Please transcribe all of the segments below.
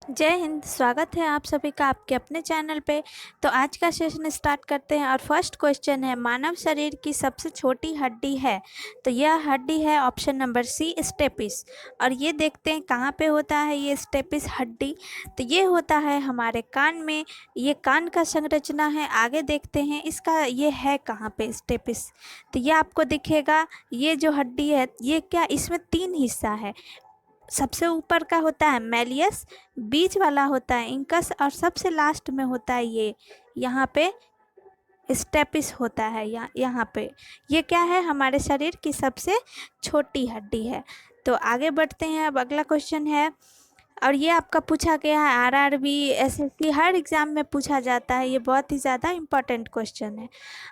जय हिंद। स्वागत है आप सभी का आपके अपने चैनल पे। तो आज का सेशन स्टार्ट करते हैं और फर्स्ट क्वेश्चन है, मानव शरीर की सबसे छोटी हड्डी है। तो यह हड्डी है ऑप्शन नंबर सी, स्टेपिस। और ये देखते हैं कहाँ पे होता है ये स्टेपिस हड्डी। तो ये होता है हमारे कान में। ये कान का संरचना है। आगे देखते हैं इसका ये है कहाँ पे स्टेपिस। तो ये आपको दिखेगा। ये जो हड्डी है ये क्या, इसमें 3 हिस्सा है। सबसे ऊपर का होता है मैलियस, बीच वाला होता है इंकस और सबसे लास्ट में होता है ये यहाँ पे स्टेपिस होता है। यहाँ पे ये क्या है, हमारे शरीर की सबसे छोटी हड्डी है। तो आगे बढ़ते हैं। अब अगला क्वेश्चन है और ये आपका पूछा गया है आरआरबी एसएससी हर एग्ज़ाम में पूछा जाता है। ये बहुत ही ज़्यादा इम्पोर्टेंट क्वेश्चन है।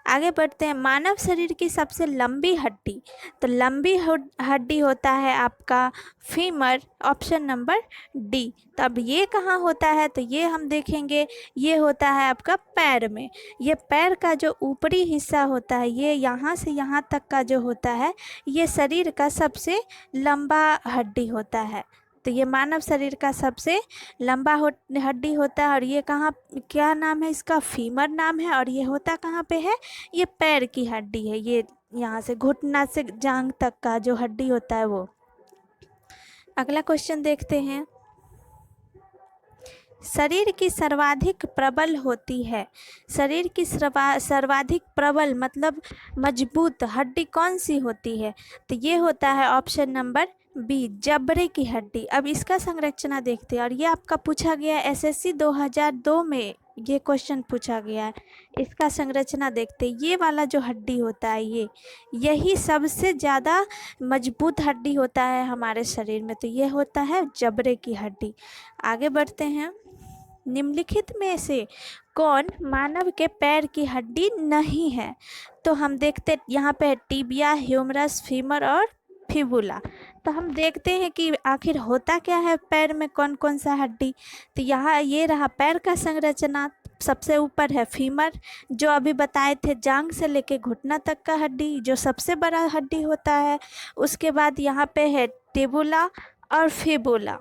आगे बढ़ते हैं। मानव शरीर की सबसे लंबी हड्डी। तो लंबी हड्डी होता है आपका फीमर, ऑप्शन नंबर डी। तो अब ये कहाँ होता है, तो ये हम देखेंगे ये होता है आपका पैर में। ये पैर का जो ऊपरी हिस्सा होता है ये यहाँ से यहाँ तक का जो होता है ये शरीर का सबसे लंबा हड्डी होता है। तो ये मानव शरीर का सबसे लंबा हड्डी होता है। और ये कहाँ, क्या नाम है इसका, फीमर नाम है। और ये होता कहाँ पे है, ये पैर की हड्डी है। ये यहाँ से घुटना से जांघ तक का जो हड्डी होता है वो। अगला क्वेश्चन देखते हैं। शरीर की सर्वाधिक प्रबल होती है। शरीर की सर्वाधिक प्रबल मतलब मजबूत हड्डी कौन सी होती है, तो ये होता है ऑप्शन नंबर बी, जबड़े की हड्डी। अब इसका संरचना देखते हैं और ये आपका पूछा गया है एसएससी 2002 में ये क्वेश्चन पूछा गया है। इसका संरचना देखते हैं। ये वाला जो हड्डी होता है ये यही सबसे ज़्यादा मजबूत हड्डी होता है हमारे शरीर में। तो ये होता है जबड़े की हड्डी। आगे बढ़ते हैं। निम्नलिखित में से कौन मानव के पैर की हड्डी नहीं है, तो हम देखते यहाँ पे टिबिया, ह्यूमरस, फीमर और फिबुला। तो हम देखते हैं कि आखिर होता क्या है पैर में, कौन कौन सा हड्डी। तो यहाँ ये रहा पैर का संरचना। सबसे ऊपर है फीमर जो अभी बताए थे, जांघ से लेके घुटना तक का हड्डी जो सबसे बड़ा हड्डी होता है। उसके बाद यहाँ पे है टिबुला और फिबुला,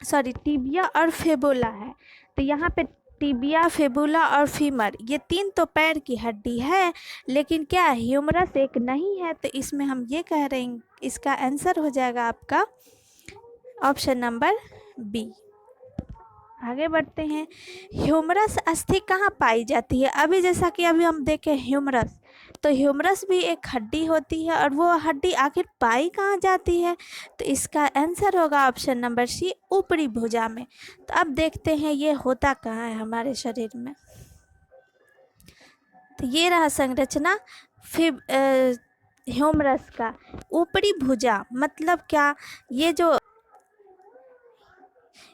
सॉरी टिबिया और फेबुला है। तो यहाँ पे टिबिया, फेबुला और फीमर ये 3 तो पैर की हड्डी है, लेकिन क्या ह्यूमरस एक नहीं है। तो इसमें हम ये कह रहे हैं इसका आंसर हो जाएगा आपका ऑप्शन नंबर बी। आगे बढ़ते हैं। ह्यूमरस अस्थि कहाँ पाई जाती है। अभी जैसा कि अभी हम देखें ह्यूमरस, तो ह्यूमरस भी एक हड्डी होती है और वो हड्डी आखिर पाई कहाँ जाती है, तो इसका आंसर होगा ऑप्शन नंबर सी, ऊपरी भुजा में। तो अब देखते हैं ये होता कहाँ है हमारे शरीर में। तो ये रहा संरचना फिर ह्यूमरस का। ऊपरी भुजा मतलब क्या, ये जो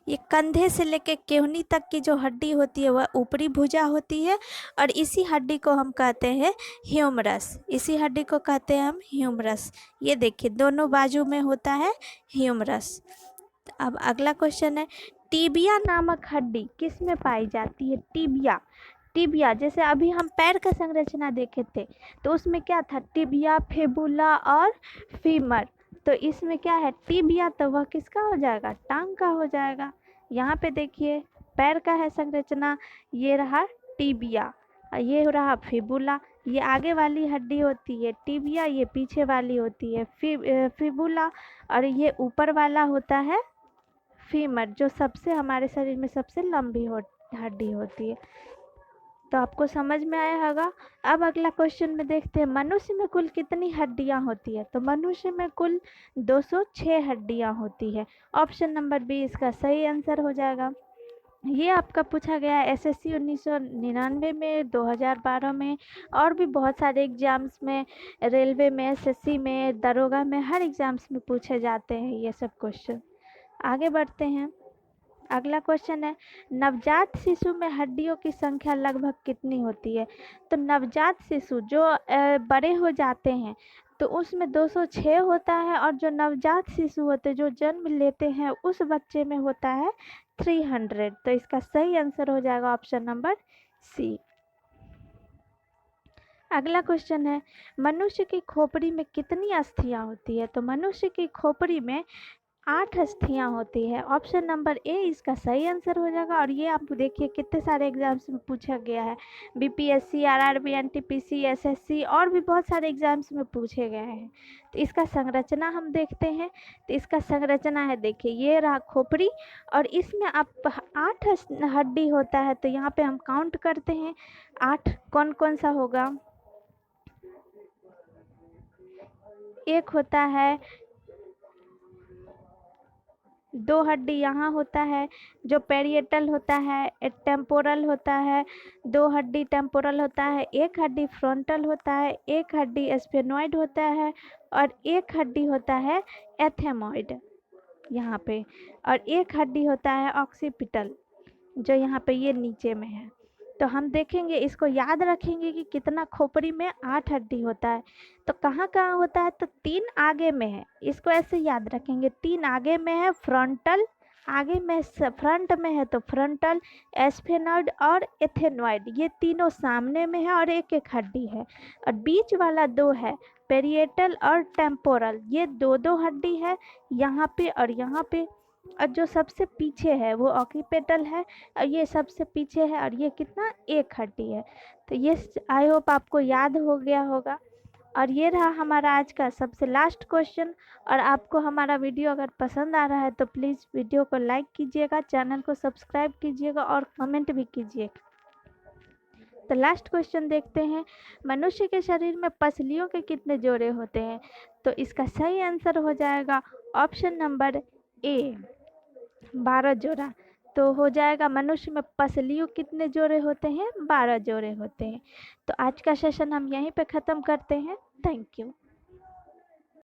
ये कंधे से लेके केहनी तक की जो हड्डी होती है वह ऊपरी भुजा होती है। और इसी हड्डी को हम कहते हैं ह्यूमरस। इसी हड्डी को कहते हैं हम ह्यूमरस। ये देखिए दोनों बाजू में होता है ह्यूमरस। अब अगला क्वेश्चन है, टीबिया नामक हड्डी किस में पाई जाती है। टीबिया, टिबिया जैसे अभी हम पैर का संरचना देखे थे तो उसमें क्या था, टिबिया, फेबुला और फीमर। तो इसमें क्या है टिबिया, तो वह किसका हो जाएगा, टांग का हो जाएगा। यहाँ पे देखिए पैर का है संरचना, ये रहा टिबिया, ये रहा फिबुला। ये आगे वाली हड्डी होती है टिबिया, ये पीछे वाली होती है फिबुला। और ये ऊपर वाला होता है फीमर जो सबसे हमारे शरीर में सबसे लंबी हड्डी होती है। तो आपको समझ में आया होगा। अब अगला क्वेश्चन में देखते हैं, मनुष्य में कुल कितनी हड्डियां होती है। तो मनुष्य में कुल 206 हड्डियां होती है। ऑप्शन नंबर बी इसका सही आंसर हो जाएगा। ये आपका पूछा गया है एसएससी 1999 में, 2012 में और भी बहुत सारे एग्जाम्स में, रेलवे में, एसएससी में, दरोगा में, हर एग्जाम्स में पूछे जाते हैं ये सब क्वेश्चन। आगे बढ़ते हैं। अगला क्वेश्चन है, नवजात शिशु में हड्डियों की संख्या लगभग कितनी होती है। तो नवजात शिशु जो बड़े हो जाते हैं तो उसमें 206 होता है, और जो नवजात शिशु होते हैं जो जन्म लेते हैं उस बच्चे में होता है 300। तो इसका सही आंसर हो जाएगा ऑप्शन नंबर सी। अगला क्वेश्चन है, मनुष्य की खोपड़ी में कितनी अस्थियां होती है। तो मनुष्य की खोपड़ी में 8 अस्थियां होती है। ऑप्शन नंबर ए इसका सही आंसर हो जाएगा। और ये आप देखिए कितने सारे एग्जाम्स में पूछा गया है, बीपीएससी, आरआरबी, एनटीपीसी, एसएससी और भी बहुत सारे एग्जाम्स में पूछे गए हैं। तो इसका संरचना हम देखते हैं। तो इसका संरचना है, देखिए ये रहा खोपड़ी और इसमें आप 8 हड्डी होता है। तो यहाँ पे हम काउंट करते हैं 8 कौन कौन सा होगा। एक होता है, 2 हड्डी यहाँ होता है जो पेरिएटल होता है, एक टेम्पोरल होता है, 2 हड्डी टेम्पोरल होता है, 1 हड्डी फ्रंटल होता है, 1 हड्डी स्फेनॉइड होता है और 1 हड्डी होता है एथेमॉइड यहाँ पे, और 1 हड्डी होता है ऑक्सीपिटल जो यहाँ पे ये नीचे में है। तो हम देखेंगे, इसको याद रखेंगे कि कितना खोपड़ी में 8 हड्डी होता है। तो कहाँ कहाँ होता है, तो 3 आगे में है, इसको ऐसे याद रखेंगे। 3 आगे में है, फ्रंटल आगे में, फ्रंट में है तो फ्रंटल, एस्फेनॉइड और एथेनॉइड, ये तीनों सामने में है और एक एक हड्डी है। और बीच वाला 2 है, पेरिएटल और टेम्पोरल, ये 2 हड्डी है यहाँ पे और यहाँ पे। और जो सबसे पीछे है वो ऑक्सीपिटल है और ये सबसे पीछे है और ये कितना, 1 हड्डी है। तो ये आई होप आपको याद हो गया होगा। और ये रहा हमारा आज का सबसे लास्ट क्वेश्चन। और आपको हमारा वीडियो अगर पसंद आ रहा है तो प्लीज़ वीडियो को लाइक कीजिएगा, चैनल को सब्सक्राइब कीजिएगा और कमेंट भी कीजिएगा। तो लास्ट क्वेश्चन देखते हैं, मनुष्य के शरीर में पसलियों के कितने जोड़े होते हैं। तो इसका सही आंसर हो जाएगा ऑप्शन नंबर ए, 12 जोड़ा। तो हो जाएगा, मनुष्य में पसलियों कितने जोड़े होते हैं, 12 जोड़े होते हैं। तो आज का सेशन हम यहीं पे ख़त्म करते हैं। Thank you.